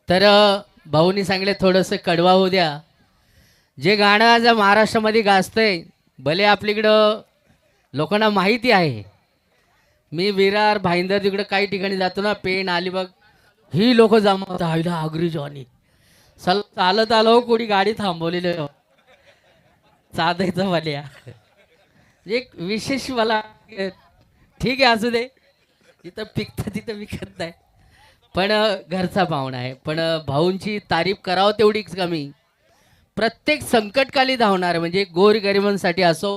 तर भाऊनी सांगितले थोडंसं कडवा होऊ द्या. जे गाणं आज महाराष्ट्रामध्ये गाजतंय भले आपलीकडं लोकांना माहिती आहे. मी विरार भाईंदर तिकडं काही ठिकाणी जातो ना, पेण अलिबाग, ही लोक जमा आईला आगरी जॉनी चालत आलो, कोणी गाडी थांबवलेली चादायचं वाल्या. एक विशेष मला ठीक आहे असू दे, जिथं पिकतं तिथं विकत नाही, पण घरचा पाहुणा आहे. पण भाऊंची तारीफ करावं तेवढीच कमी. प्रत्येक संकटकाली धावणार म्हणजे गोरगरिबांसाठी असो,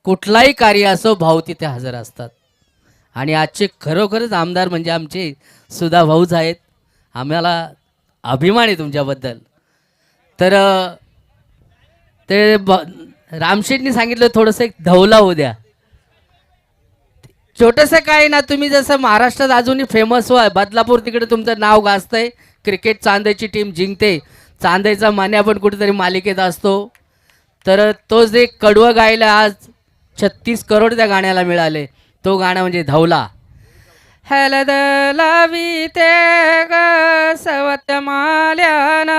कुठलाही कार्य असो, भाऊ तिथे हजर असतात. आणि आजचे खरोखरच आमदार म्हणजे आमचे सुधा भाऊच आहेत. आम्हाला अभिमान आहे तुमच्याबद्दल. तर ते रामशेठनी सांगितलं थोडंसं एक धवला होऊ द्या. छोटंसं काय ना, तुम्ही जसं महाराष्ट्रात अजूनही फेमस व्हा. बदलापूर तिकडे तुमचं नाव गाजतंय, क्रिकेट चांदेची टीम जिंकते, चांदेचा मान्या पण कुठेतरी मालिकेत असतो. तर तो जे कडवं गायला आज 36 करोड त्या गाण्याला मिळाले, तो गाणं म्हणजे धवला. हलद लावी ते ग सवत माल्याना,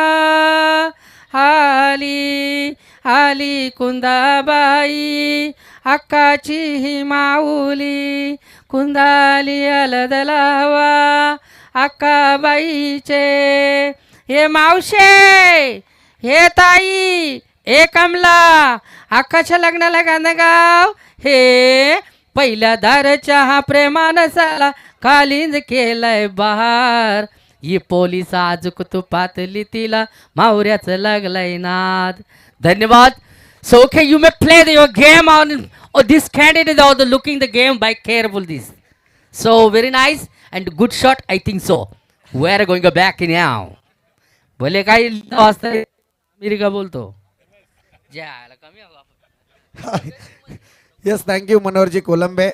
हाली हाली कुंदाबाई अक्काची ही माऊली, कुंदाली अलद लावा अक्काबाईचे. हे मावशे, हे ताई, हे कमला, अक्काच्या लग्नाला गाणगाव. हे पहिल्या दारच्या हा प्रेमानं साला कालिंज केलाय बहार. ही पोलीस आज कुतुपातली तिला मावऱ्याचं लागलाय नाद. धन्यवाद. So okay, you may play your game on this candidate is also looking the game by careful this. So very nice and good shot, I think so. We are going back now. बोले काय वाजता America बोलतो ज्याला कमी. Yes, thank you Manoharji Kolambe.